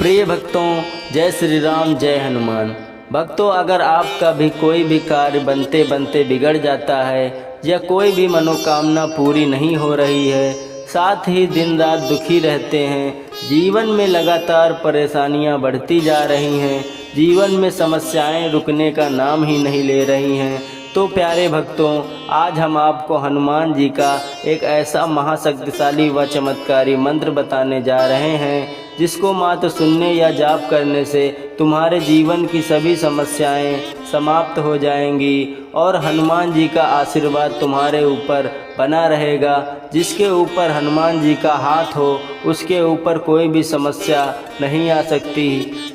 प्रिय भक्तों, जय श्री राम, जय हनुमान। भक्तों, अगर आपका भी कोई भी कार्य बनते बनते बिगड़ जाता है या कोई भी मनोकामना पूरी नहीं हो रही है, साथ ही दिन रात दुखी रहते हैं, जीवन में लगातार परेशानियां बढ़ती जा रही हैं, जीवन में समस्याएं रुकने का नाम ही नहीं ले रही हैं, तो प्यारे भक्तों, आज हम आपको हनुमान जी का एक ऐसा महाशक्तिशाली व चमत्कारी मंत्र बताने जा रहे हैं जिसको मात्र सुनने या जाप करने से तुम्हारे जीवन की सभी समस्याएं समाप्त हो जाएंगी और हनुमान जी का आशीर्वाद तुम्हारे ऊपर बना रहेगा। जिसके ऊपर हनुमान जी का हाथ हो उसके ऊपर कोई भी समस्या नहीं आ सकती।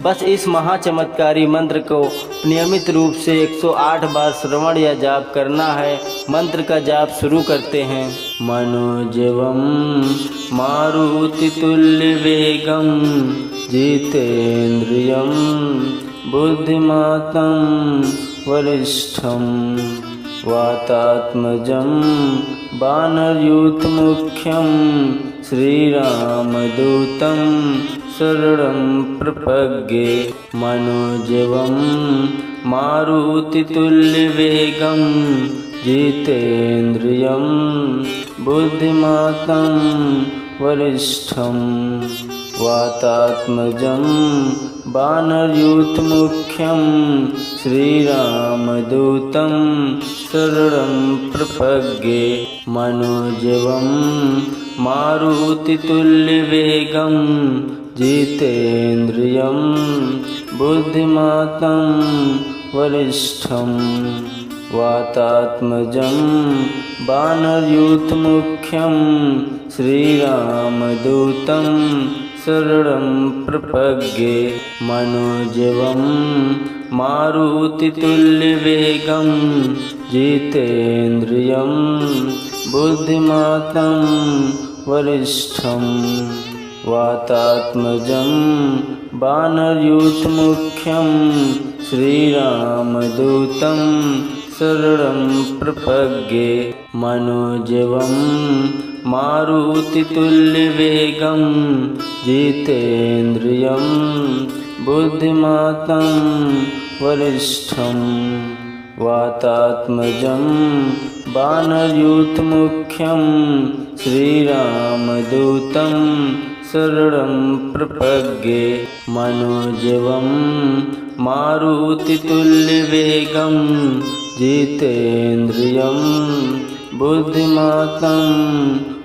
बस इस महाचमत्कारी मंत्र को नियमित रूप से 108 बार श्रवण या जाप करना है। मंत्र का जाप शुरू करते हैं। मनोजवम मारुतितुल्यवेगं जितेन्द्रियं बुद्धिमतं वरिष्ठं वातात्मजं वानरयूथमुख्यं श्रीरामदूतं शरणं प्रपद्ये। मनोजवं मारुतितुल्यवेगं जितेन्द्रियं बुद्धिमतं वरिष्ठं वातात्मजं वानरयूथमुख्यं श्रीरामदूतं शरणं प्रपद्ये। मनोजवं मारुतितुल्यवेगं जितेन्द्रियं बुद्धिमतं वरिष्ठं वातात्मजं वानरयूथमुख्यं श्रीरामदूतं शरणं प्रपद्ये। मनोजवं मारुतितुल्यवेगं जितेन्द्रियं बुद्धिमतं वरिष्ठं वातात्मजं वानरयूथमुख्यं श्रीरामदूतं शरणं प्रपद्ये। मनोजवं मारुतितुल्यवेगं जितेन्द्रियं बुद्धिमतं वरिष्ठं वातात्मजं वानरयूथमुख्यं श्रीरामदूतं शरणं प्रपद्ये। मनोजवं मारुतितुल्यवेगं जितेन्द्रियं बुद्धिमतं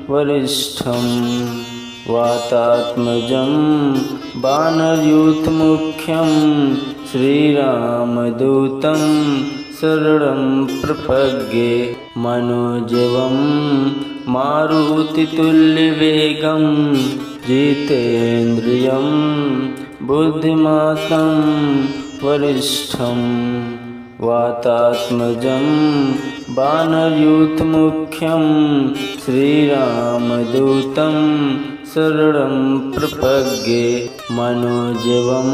वरिष्ठं वातात्मजं वानरयूथमुख्यं श्रीरामदूतं शरणं प्रपद्ये। मनोजवं मारुतितुल्यवेगं जितेन्द्रियं बुद्धिमतं वरिष्ठं वातात्मजं वानरयूथमुख्यं श्रीरामदूतं शरणं प्रपद्ये। मनोजवं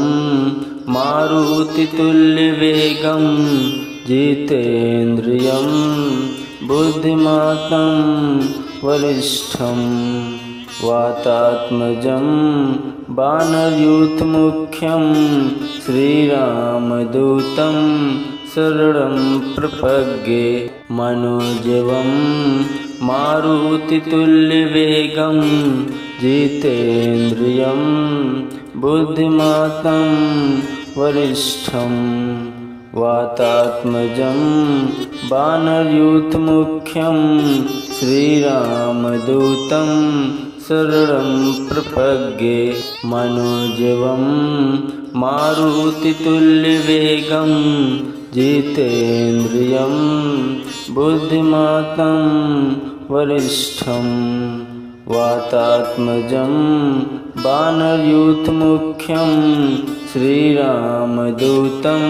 मारुतितुल्यवेगं जितेन्द्रियं बुद्धिमतं वरिष्ठं वातात्मजं वानरयूथमुख्यं श्रीरामदूतं शरणं प्रपद्ये। मनोजवं मारुतितुल्यवेगं जितेन्द्रियं बुद्धिमतं वरिष्ठं वातात्मजं वानरयूथमुख्यं श्रीरामदूतं शरणं प्रपद्ये। मनोजवं मारुतितुल्यवेगं जितेन्द्रियं बुद्धिमतं वरिष्ठं वातात्मजं वानरयूथमुख्यं श्रीरामदूतं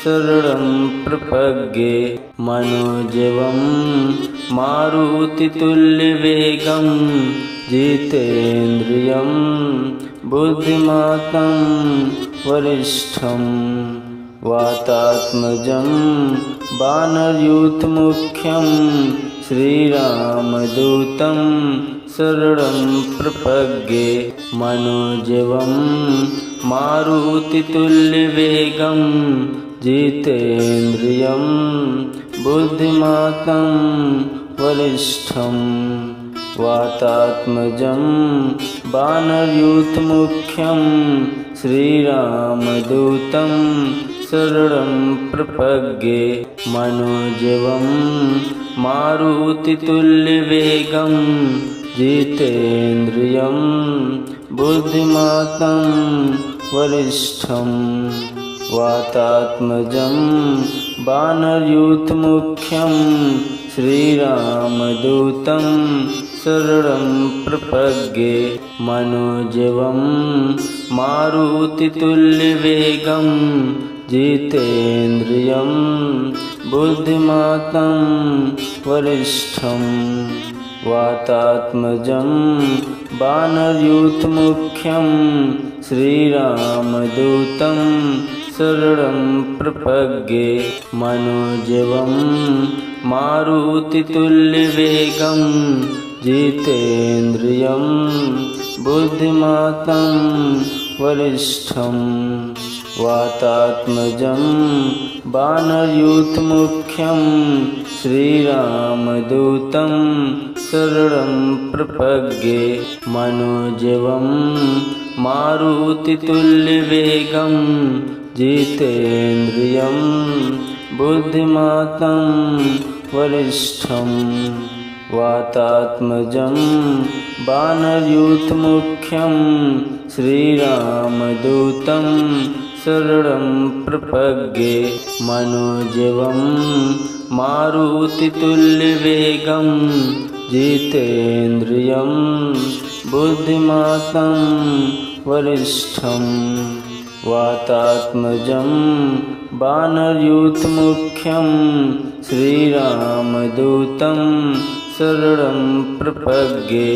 शरणं प्रपद्ये। मनोजवं मारुतितुल्यवेगं जितेन्द्रियं बुद्धिमतं वरिष्ठं वातात्मजं वानरयूथमुख्यं श्रीरामदूतं शरणं प्रपद्ये। मनोजवं मारुतितुल्यवेगं जितेन्द्रियं बुद्धिमतां वरिष्ठं वातात्मजं वानरयूथमुख्यं श्रीरामदूतं शरणं प्रपद्ये मनोजवं मारुतितुल्यवेगं जितेन्द्रियं बुद्धिमतां वरिष्ठं वातात्मजं वानरयूथमुख्यं श्रीरामदूतं शरणं प्रपद्ये मनोजवं मारुतितुल्यवेगं जितेन्द्रियं बुद्धिमतां वरिष्ठं वातात्मजं वानरयूथमुख्यं श्रीरामदूतं शरणं प्रपद्ये मनोजवं मारुतितुल्यवेगं जितेन्द्रियं बुद्धिमतां वरिष्ठं वातात्मजं वानरयूथमुख्यं श्रीरामदूतं शरणं प्रपद्ये मनोजवं मारुतितुल्यवेगं जितेन्द्रियं बुद्धिमतां वरिष्ठं वातात्मजं वानरयूथमुख्यं श्रीरामदूतं शरणं प्रपद्ये मनोजवं मारुतितुल्यवेगं जितेन्द्रियं बुद्धिमतां वरिष्ठं वातात्मजं वानरयूथमुख्यं श्रीरामदूतं शरणं प्रपद्ये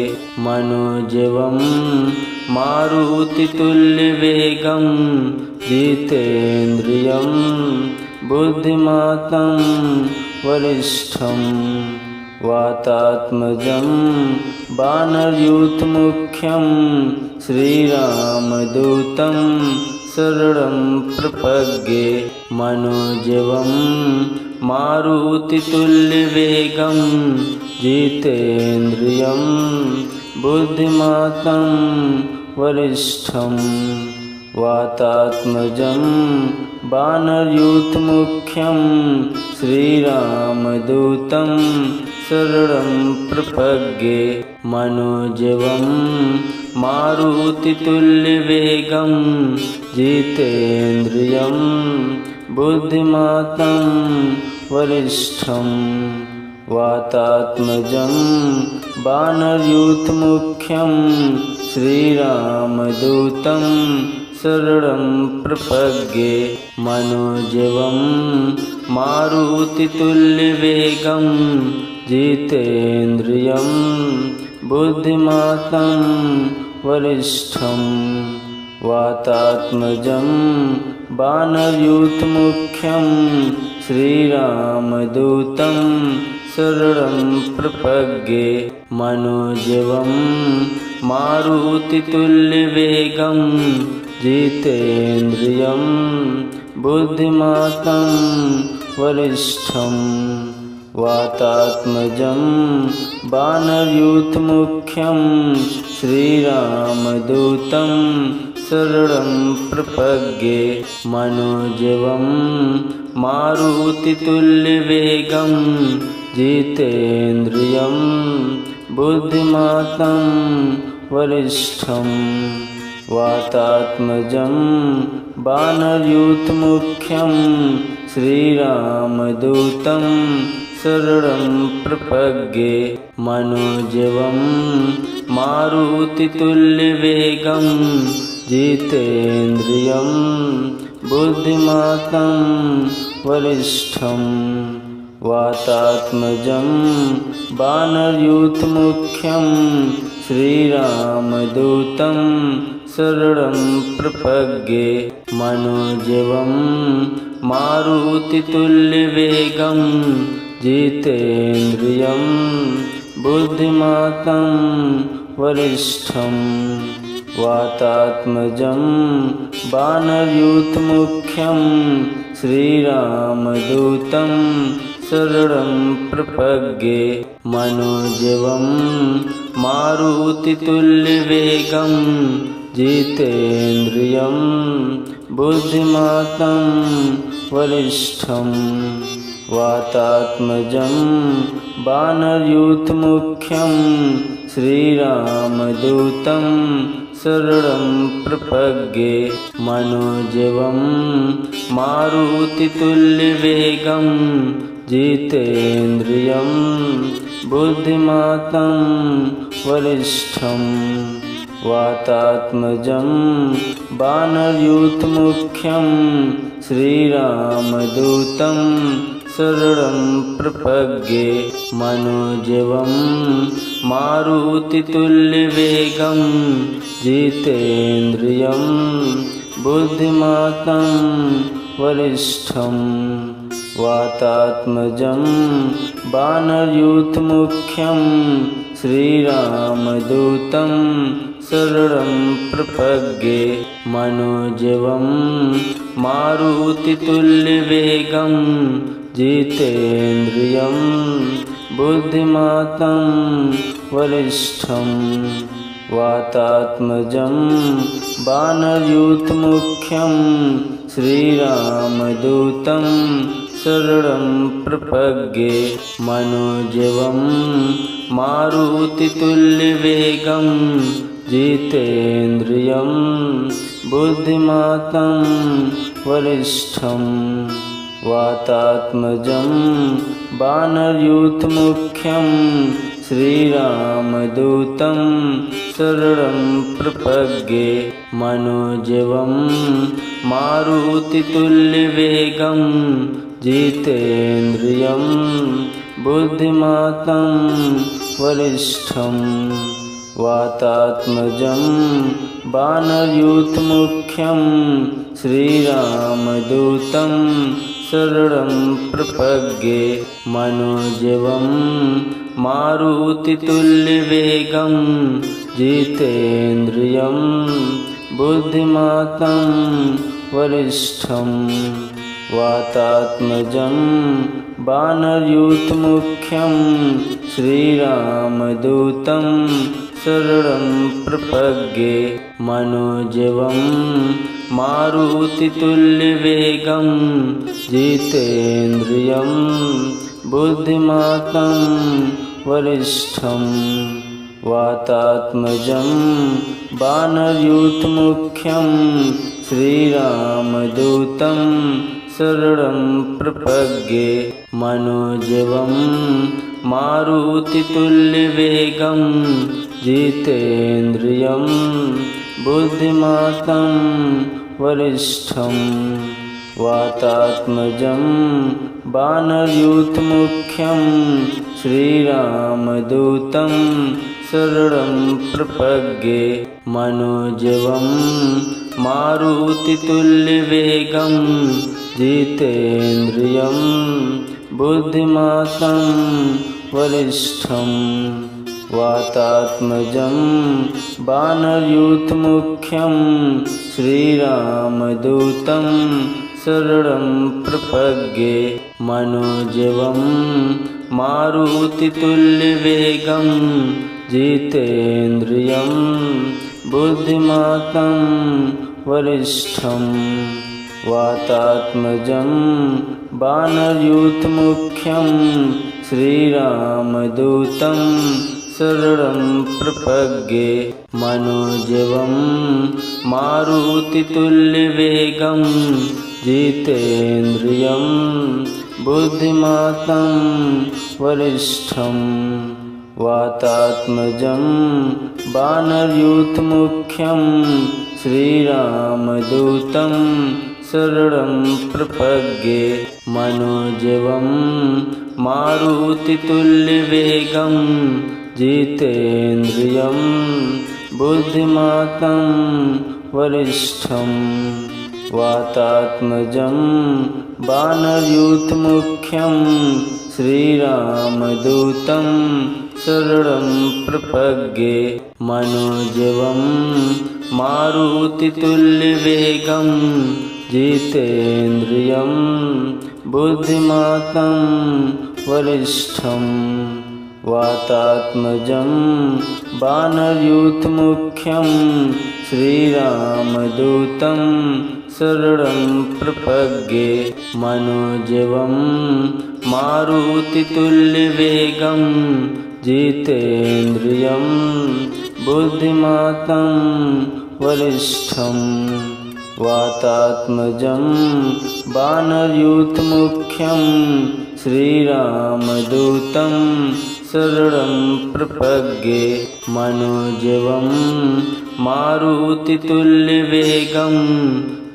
मनोजवं मारुतितुल्यवेगं जितेन्द्रियं बुद्धिमतां वरिष्ठं वातात्मजं वानरयूथमुख्यं श्रीरामदूतं शरणं प्रपद्ये मनोजवं मारुतितुल्यवेगं जितेन्द्रियं बुद्धिमतां वरिष्ठं वातात्मजं वानरयूथमुख्यं श्रीरामदूतं शरणं प्रपद्ये मनोजवं मारुतितुल्यवेगं जितेन्द्रियं बुद्धिमतां वरिष्ठं वातात्मजं वानरयूथमुख्यं श्रीरामदूतं शरणं प्रपद्ये मनोजवं मारुतितुल्यवेगं जितेन्द्रियं बुद्धिमतां वरिष्ठं वातात्मजं वानरयूथमुख्यं श्रीरामदूतं शरणं प्रपद्ये मनोजवं मारुतितुल्यवेगं जितेन्द्रियं बुद्धिमतां वरिष्ठं वातात्मजं वानरयूथमुख्यं श्रीरामदूतं शरणं प्रपद्ये मनोजवं मारुतितुल्यवेगं जितेन्द्रियं बुद्धिमतां वरिष्ठं वातात्मजं वानरयूथमुख्यं श्रीरामदूतं शरणं प्रपद्ये मनोजवं मारुतितुल्यवेगं जितेन्द्रियं बुद्धिमतां वरिष्ठं वातात्मजं वानरयूथमुख्यं श्रीरामदूतं शरणं प्रपद्ये मनोजवं मारुतितुल्यवेगं जितेन्द्रियं बुद्धिमतां वरिष्ठं वातात्मजं वानरयूथमुख्यं श्रीरामदूतं शरणं प्रपद्ये मनोजवं मारुतितुल्यवेगं जितेन्द्रियं बुद्धिमतां वरिष्ठं वातात्मजं वानरयूथमुख्यं श्रीरामदूतं शरणं प्रपद्ये मनोजवं मारुतितुल्यवेगं जितेन्द्रियं बुद्धिमतां वरिष्ठं वातात्मजं वानरयूथमुख्यं श्रीरामदूतं शरणं प्रपद्ये मनोजवं मारुतितुल्यवेगं जितेन्द्रियं बुद्धिमतां वरिष्ठं वातात्मजं वानरयूथमुख्यं श्रीरामदूतं शरणं प्रपद्ये मनोजवं मारुतितुल्यवेगं जितेन्द्रियं बुद्धिमतां वरिष्ठं वातात्मजं वानरयूथमुख्यं श्रीरामदूतं शरणं प्रपद्ये मनोजवं मारुतितुल्यवेगं जितेन्द्रियं बुद्धिमतां वरिष्ठं वातात्मजं वानरयूथमुख्यं श्रीरामदूतं शरणं प्रपद्ये मनोजवं मारुतितुल्यवेगं जितेन्द्रियं बुद्धिमतां वरिष्ठं वातात्मजं वानरयूथमुख्यं श्रीरामदूतं शरणं प्रपद्ये मनोजवं मारुतितुल्यवेगं जितेन्द्रियं बुद्धिमतां वरिष्ठं वातात्मजं वानरयूथमुख्यं श्रीरामदूतं शरणं प्रपद्ये मनोजवं मारुतितुल्यवेगं जितेन्द्रियं बुद्धिमतां वरिष्ठं वातात्मजं वानरयूथमुख्यं श्रीरामदूतं शरणं प्रपद्ये मनोजवं मारुतितुल्यवेगं जितेन्द्रियं बुद्धिमतां वरिष्ठं वातात्मजं वानरयूथमुख्यं श्रीरामदूतं शरणं प्रपद्ये मनोजवं मारुतितुल्यवेगं जितेन्द्रियं बुद्धिमतां वरिष्ठं वातात्मजं वानरयूथमुख्यं श्रीरामदूतं शरणं प्रपद्ये मनोजवं मारुतितुल्यवेगं जितेन्द्रियं बुद्धिमतां वरिष्ठं वातात्मजं वानरयूथमुख्यं श्रीरामदूतं शरणं प्रपद्ये मनोजवं मारुतितुल्यवेगं जितेन्द्रियं बुद्धिमतां वरिष्ठं वातात्मजं वानरयूथमुख्यं श्रीरामदूतं शरणं प्रपद्ये मनोजवं मारुतितुल्यवेगं जितेन्द्रियं बुद्धिमतां वरिष्ठं वातात्मजं वानरयूथमुख्यं श्रीरामदूतं शरणं प्रपद्ये मनोजवं मारुतितुल्यवेगं जितेन्द्रियं बुद्धिमतां वरिष्ठं वातात्मजं वानरयूथमुख्यं श्रीरामदूतं शरणं प्रपद्ये मनोजवं मारुतितुल्यवेगं जितेन्द्रियं बुद्धिमतां वरिष्ठं वातात्मजं वानरयूथमुख्यं श्रीरामदूतं शरणं प्रपद्ये मनोजवं मारुतितुल्यवेगं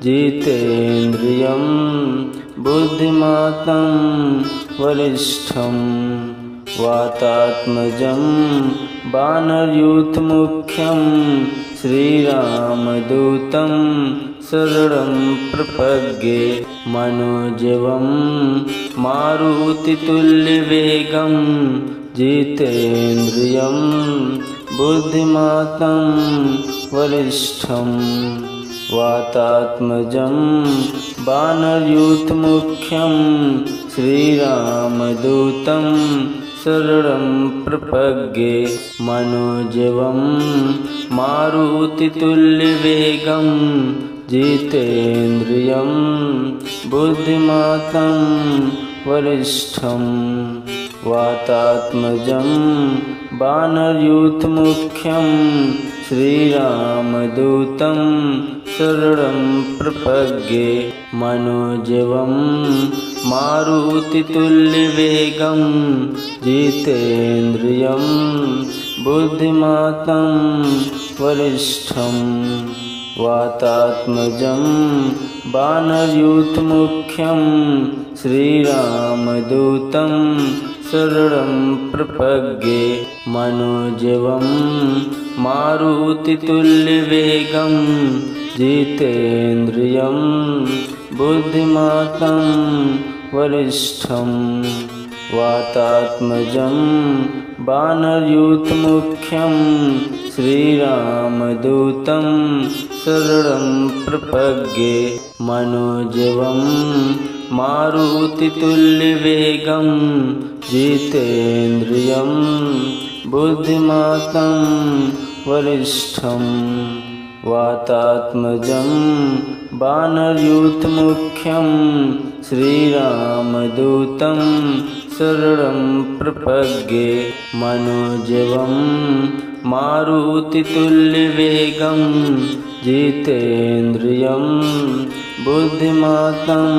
जितेन्द्रियं बुद्धिमतां वरिष्ठं वातात्मजं वानरयूथमुख्यं श्रीरामदूतं शरणं प्रपद्ये मनोजवं मारुतितुल्यवेगं जितेन्द्रियं बुद्धिमतां वरिष्ठं वातात्मजं वानरयूथमुख्यं श्रीरामदूतं शरणं प्रपद्ये मनोजवं मारुतितुल्यवेगं जितेन्द्रियं बुद्धिमतां वरिष्ठं वातात्मजं वानरयूथमुख्यं श्रीरामदूतं शरणं प्रपद्ये मनोजवं मारुतितुल्यवेगं जितेन्द्रियं बुद्धिमतां वरिष्ठं वातात्मजं वानरयूथमुख्यं श्रीरामदूतं शरणं प्रपद्ये मनोजवं मारुतितुल्यवेगं जितेन्द्रियं बुद्धिमतां वरिष्ठं वातात्मजं वानरयूथमुख्यं श्रीरामदूतं शरणं प्रपद्ये मनोजवं मारुतितुल्यवेगं जितेन्द्रियं बुद्धिमतां वरिष्ठं वातात्मजं वानरयूथमुख्यं श्रीरामदूतं शरणं प्रपद्ये मनोजवं मारुतितुल्यवेगं जितेन्द्रियं बुद्धिमतां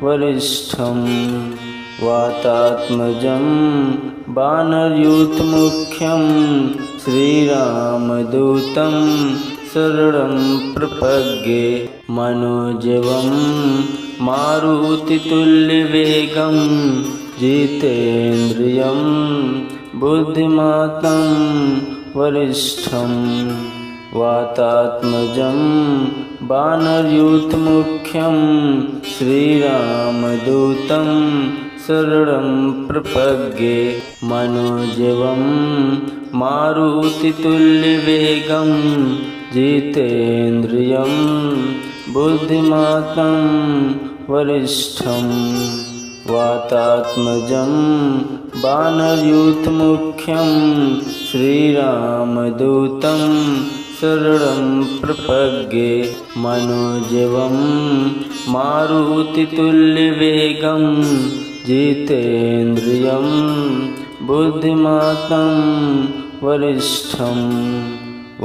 वरिष्ठं वातात्मजं वानरयूथमुख्यं श्रीरामदूतं शरणं प्रपद्ये मनोजवं मारुतितुल्यवेगं जितेन्द्रियं बुद्धिमतां वरिष्ठं वातात्मजं वानरयूथमुख्यं श्रीरामदूतं शरणं प्रपद्ये मनोजवं मारुतितुल्यवेगं जितेन्द्रियं बुद्धिमतां वरिष्ठं वातात्मजं वानरयूथमुख्यं श्रीरामदूतं शरणं प्रपद्ये मनोजवं मारुतितुल्यवेगं जितेन्द्रियं बुद्धिमतां वरिष्ठं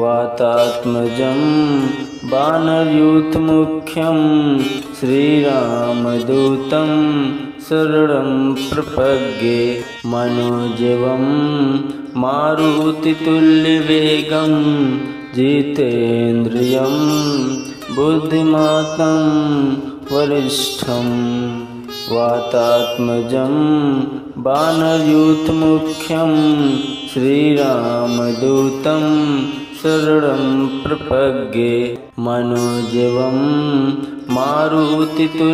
वातात्मजं वानरयूथमुख्यं श्रीरामदूतं शरणं प्रपद्ये मनोजवं मारुतितुल्यवेगं जितेन्द्रियं बुद्धिमतां वरिष्ठं वातात्मजं वानरयूथमुख्यं श्रीरामदूतं शरणं प्रपद्ये मनोजवं मारुतितुल्यवेगं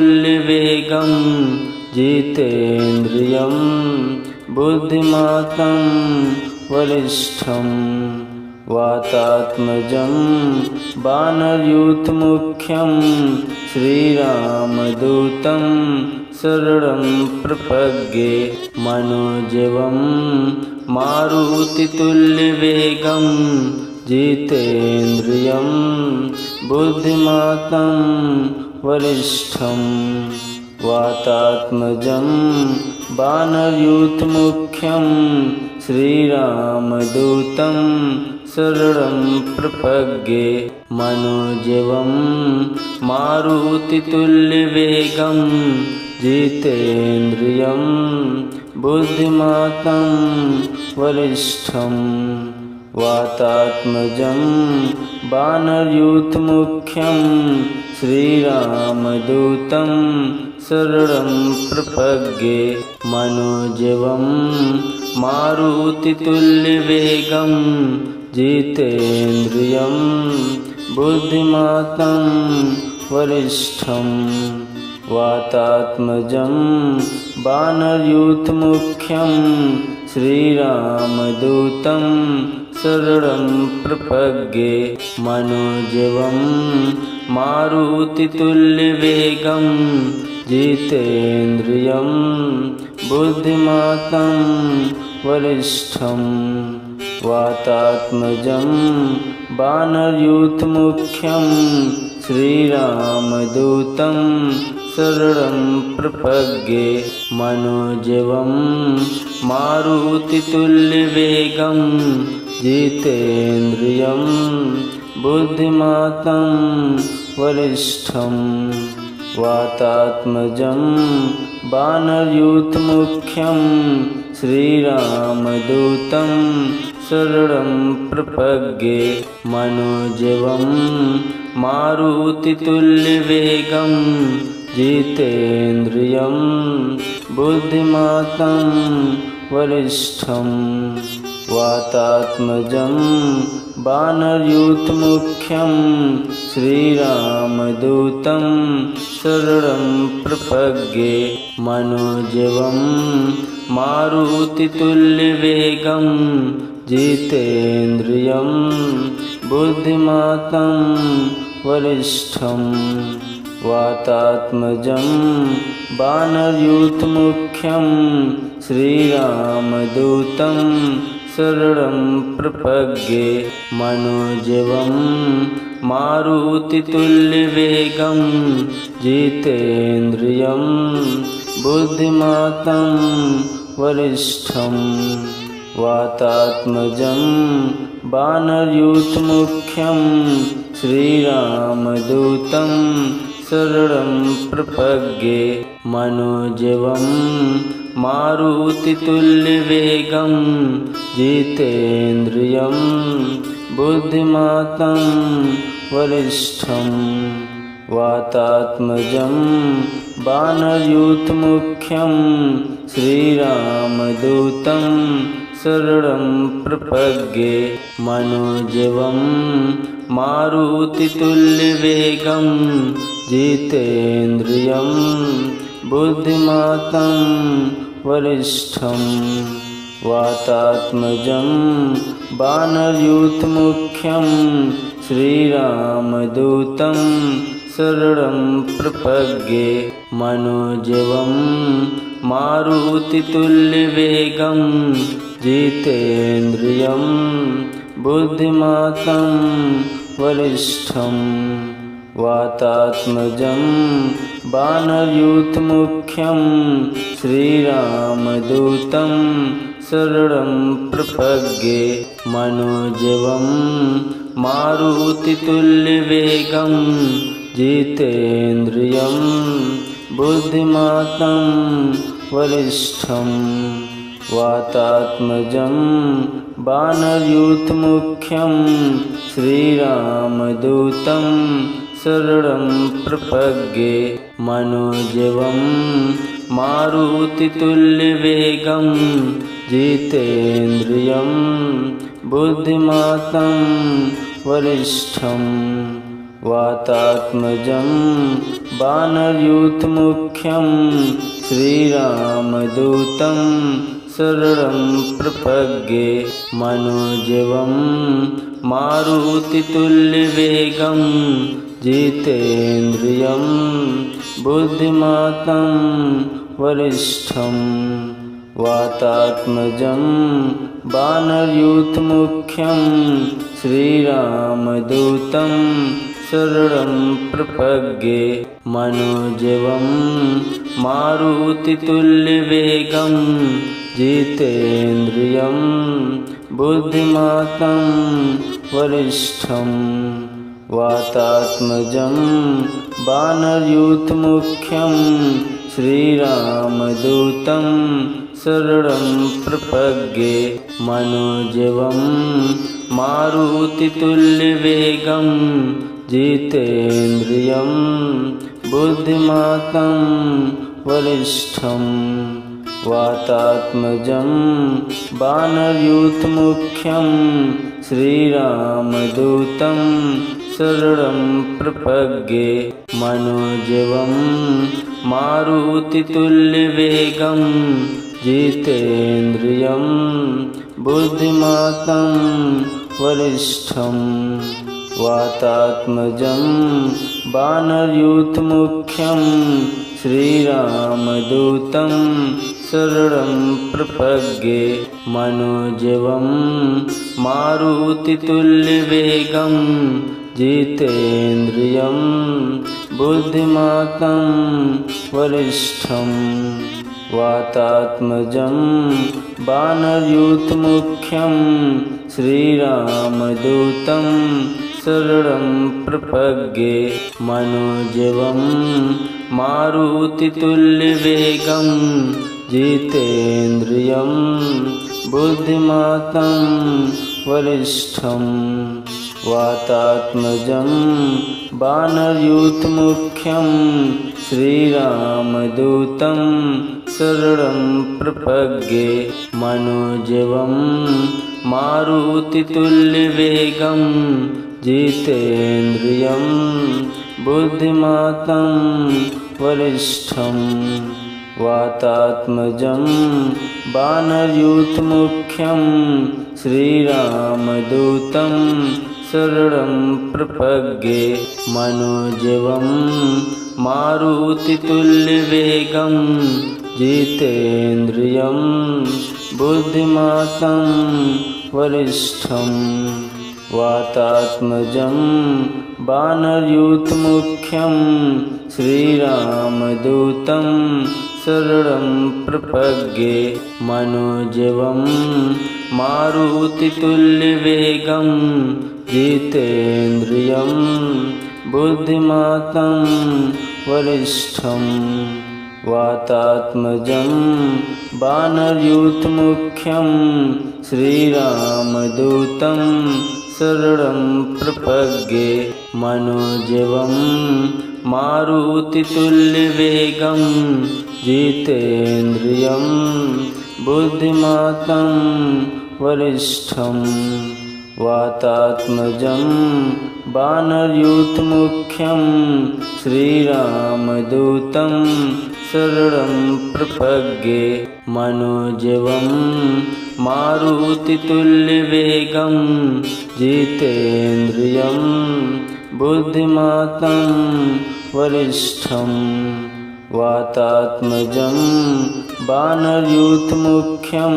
जितेन्द्रियं बुद्धिमातं वरिष्ठं वातात्मजं वानरयूथमुख्यं श्रीरामदूतं शरणं प्रपद्ये मनोजवं मारुतितुल्यवेगं जितेन्द्रियं बुद्धिमातं वरिष्ठं वातात्मजं वानरयूथमुख्यं श्रीरामदूतं शरणं प्रपद्ये मनोजवं मारुतितुल्यवेगं जितेन्द्रियं बुद्धिमातं वरिष्ठं वातात्मजं वानरयूथमुख्यं श्रीरामदूतं शरणं प्रपद्ये मनोजवं मारुतितुल्यवेगं जितेन्द्रियं बुद्धिमातं वरिष्ठं वातात्मजं वानरयूथमुख्यं श्रीरामदूतं शरणं प्रपद्ये मनोजवं मारुतितुल्यवेगं जितेन्द्रियं बुद्धिमातं वरिष्ठं वातात्मजं वानरयूथमुख्यं श्रीरामदूतं शरणं प्रपद्ये मनोजवं मारुतितुल्यवेगं जितेन्द्रियं बुद्धिमातं वरिष्ठं वातात्मजं वानरयूथमुख्यं श्रीरामदूतं शरणं प्रपद्ये मनोजवं मारुतितुल्यवेगं जितेन्द्रियं बुद्धिमातं वरिष्ठं वातात्मजं वानरयूथमुख्यं श्रीरामदूतं शरणं प्रपद्ये मनोजवं मारुतितुल्यवेगं जितेन्द्रियं बुद्धिमातं वरिष्ठं वातात्मजं वानरयूथमुख्यं श्रीरामदूतं शरणं प्रपद्ये मनोजवं मारुतितुल्यवेगं जितेन्द्रियं बुद्धिमातं वरिष्ठं वातात्मजं वानरयूथमुख्यं श्रीरामदूतं शरणं प्रपद्ये मनोजवं मारुतितुल्यवेगं जितेन्द्रियं बुद्धिमातं वरिष्ठं वातात्मजं वानरयूथमुख्यं श्रीरामदूतं शरणं प्रपद्ये मनोजवं मारुतितुल्यवेगं जितेन्द्रियं बुद्धिमातं वरिष्ठं वातात्मजं वानरयूथमुख्यं श्रीरामदूतं शरणं प्रपद्ये मनोजवं मारुतितुल्यवेगं जितेन्द्रियं बुद्धिमातं वरिष्ठं वातात्मजं वानरयूथमुख्यं श्रीरामदूतं शरणं प्रपद्ये मनोजवं मारुतितुल्यवेगं जितेन्द्रियं बुद्धिमातं वरिष्ठं वातात्मजं वानरयूथमुख्यं श्रीरामदूतं शरणं प्रपद्ये मनोजवं मारुतितुल्यवेगं जितेन्द्रियं बुद्धिमातं वरिष्ठं वातात्मजं वानरयूथमुख्यं श्रीरामदूतं शरणं प्रपद्ये मनोजवं मारुतितुल्यवेगं जितेन्द्रियं बुद्धिमतां वरिष्ठं वातात्मजं वानरयूथमुख्यं श्रीरामदूतं शरणं प्रपद्ये मनोजवं मारुतितुल्यवेगं जितेन्द्रियं बुद्धिमतां वरिष्ठं वातात्मजं वानरयूथमुख्यं श्रीरामदूतं शरणं प्रपद्ये मनोजवं मारुतितुल्यवेगं जितेन्द्रियं बुद्धिमतां वरिष्ठं वातात्मजं वानरयूथमुख्यं श्रीरामदूतं शरणं प्रपद्ये मनोजवं मारुतितुल्यवेगं जितेन्द्रियं बुद्धिमतां वरिष्ठं वातात्मजं वानरयूथमुख्यं श्रीरामदूतं शरणं प्रपद्ये मनोजवं मारुतितुल्यवेगं जितेन्द्रियं बुद्धिमतां वरिष्ठं वातात्मजं वानरयूथमुख्यं श्रीरामदूतं शरणं प्रपद्ये मनोजवं मारुतितुल्यवेगं जितेन्द्रियं बुद्धिमतां वरिष्ठं वातात्मजं वानरयूथमुख्यं श्रीरामदूतं शरणं प्रपद्ये मनोजवं मारुतितुल्यवेगं जितेन्द्रियं बुद्धिमतां वरिष्ठं वातात्मजं वानरयूथमुख्यं श्रीरामदूतं शरणं प्रपद्ये मनोजवं मारुतितुल्यवेगं जितेन्द्रियं बुद्धिमतां वरिष्ठं वातात्मजं वानरयूथमुख्यं श्रीरामदूतं शरणं प्रपद्ये मनोजवं मारुतितुल्यवेगं जितेन्द्रियं बुद्धिमतां वरिष्ठं वातात्मजं वानरयूथमुख्यं श्रीरामदूतं शरणं प्रपद्ये मनोजवं मारुतितुल्यवेगं जितेन्द्रियं बुद्धिमतां वरिष्ठं वातात्मजं वानरयूथमुख्यं श्रीरामदूतं शरणं प्रपद्ये मनोजवं मारुतितुल्यवेगं जितेन्द्रियं बुद्धिमतां वरिष्ठं वातात्मजं वानरयूथमुख्यं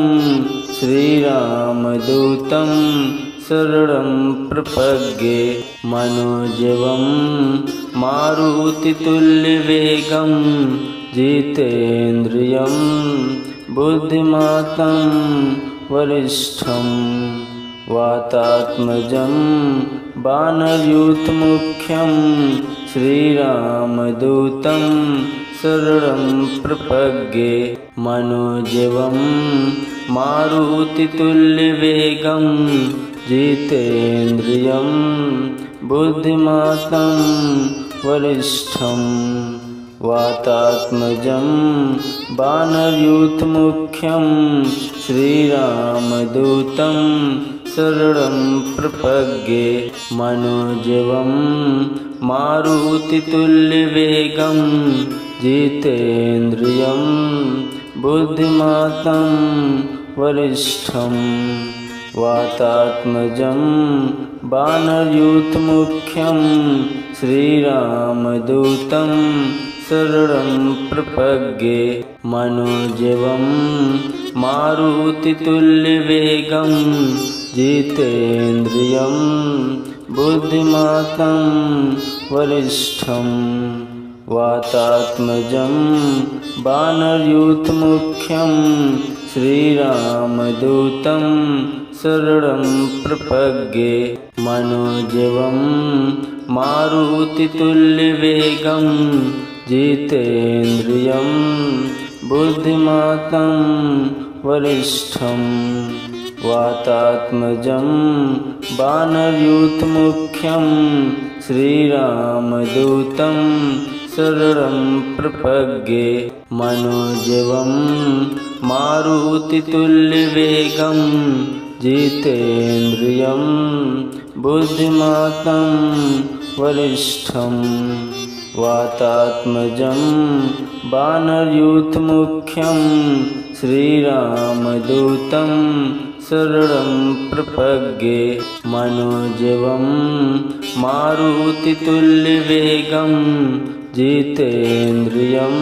श्रीरामदूतं शरणं प्रपद्ये मनोजवं मारुतितुल्यवेगं जितेन्द्रियं बुद्धिमतां वरिष्ठं वातात्मजं वानरयूथमुख्यं श्रीरामदूतं शरणं प्रपद्ये मनोजवं मारुतितुल्यवेगं जितेन्द्रियं बुद्धिमतां वरिष्ठं वातात्मजं वानरयूथमुख्यं श्रीरामदूतं शरणं प्रपद्ये मनोजवं मारुतितुल्यवेगं जितेन्द्रियं बुद्धिमातं वरिष्ठं वातात्मजं वानरयूथमुख्यं श्रीरामदूतं शरणं प्रपद्ये मनोजवं मारुतितुल्यवेगं जितेन्द्रियं बुद्धिमातं वरिष्ठं वातात्मजं वानरयूथमुख्यं श्रीरामदूतं शरणं प्रपद्ये मनोजवं मारुतितुल्यवेगं जितेन्द्रियं बुद्धिमातं वरिष्ठं वातात्मजं वानरयूथमुख्यं श्रीरामदूतं शरणं प्रपद्ये मनोजवं मारुतितुल्यवेगं जितेन्द्रियं बुद्धिमातं वरिष्ठं वातात्मजं वानरयूथमुख्यं श्रीरामदूतं शरणं प्रपद्ये मनोजवं मारुतितुल्यवेगं जितेन्द्रियं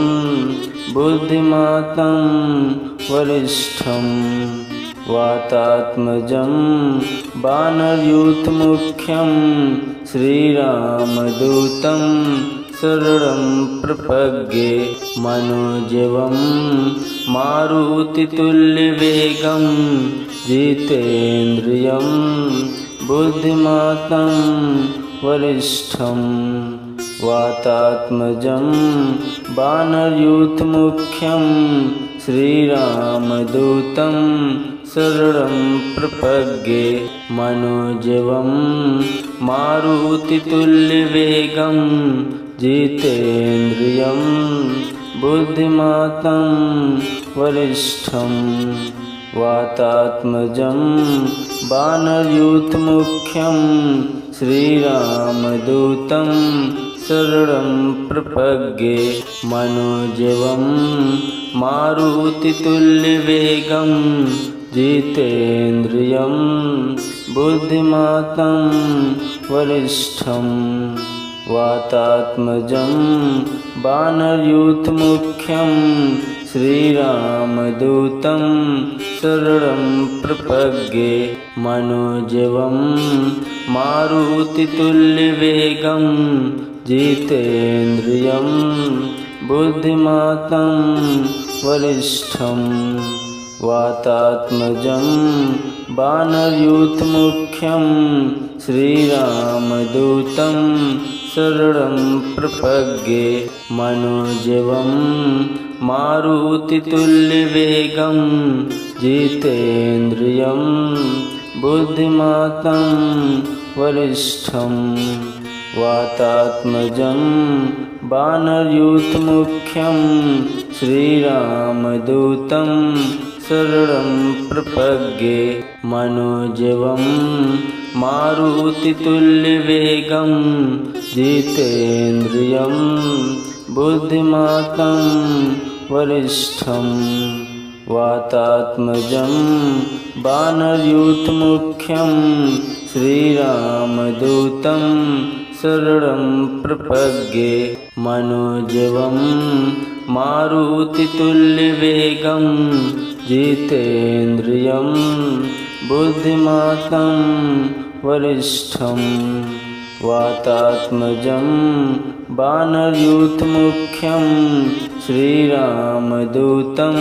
बुद्धिमातं वरिष्ठं वातात्मजं वानरयूथमुख्यं श्रीरामदूतं शरणं प्रपद्ये मनोजवं मारुतितुल्यवेगं जितेन्द्रियं बुद्धिमातं वरिष्ठं वातात्मजं वानरयूथमुख्यं श्रीरामदूतं शरणं प्रपद्ये मनोजवं मारुतितुल्यवेगं जितेन्द्रियं बुद्धिमातं वरिष्ठं वातात्मजं वानरयूथमुख्यं श्रीरामदूतं शरणं प्रपद्ये मनोजवं मारुतितुल्यवेगं जितेन्द्रियं बुद्धिमातं वरिष्ठं वातात्मजं वानरयूथमुख्यं श्रीरामदूतं शरणं प्रपद्ये मनोजवं मारुतितुल्यवेगं जितेन्द्रियं बुद्धिमातं वरिष्ठं वातात्मजं वानरयूथमुख्यं श्रीरामदूतं शरणं प्रपद्ये मनोजवं मारुतितुल्यवेगं जितेन्द्रियं बुद्धिमातं वरिष्ठं वातात्मजं वानरयूथमुख्यं श्रीरामदूतं शरणं प्रपद्ये मनोजवं मारुतितुल्यवेगं जितेन्द्रियं बुद्धिमातं वरिष्ठं वातात्मजं वानरयूथमुख्यं श्रीरामदूतं शरणं प्रपद्ये मनोजवं मारुतितुल्यवेगं जितेन्द्रियं बुद्धिमातं वरिष्ठं वातात्मजं वानरयूथमुख्यं श्रीरामदूतं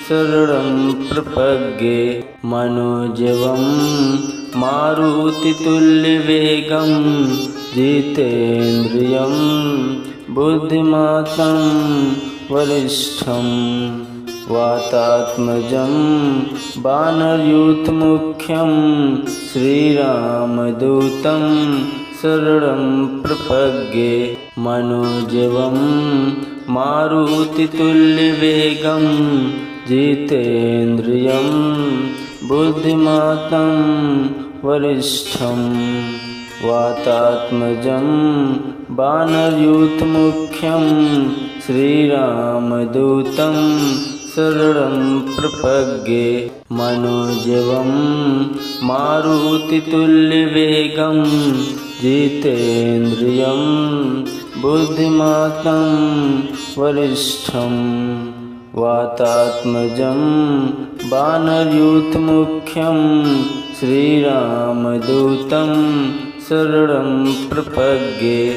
शरणं प्रपद्ये मनोजवं मारुतितुल्यवेगं जितेन्द्रियं बुद्धिमातं वरिष्ठं वातात्मजं वानरयूथमुख्यं श्रीरामदूतं शरणं प्रपद्ये मनोजवं मारुतितुल्यवेगं जितेन्द्रियं बुद्धिमातं वरिष्ठं वातात्मजं वानरयूथमुख्यं श्रीरामदूतं शरणं प्रपद्ये। मनोजवं मारुतितुल्यवेगं जितेन्द्रियं बुद्धिमतां वरिष्ठं वातात्मजं वानरयूथमुख्यं श्रीरामदूतं शरणं प्रपद्ये।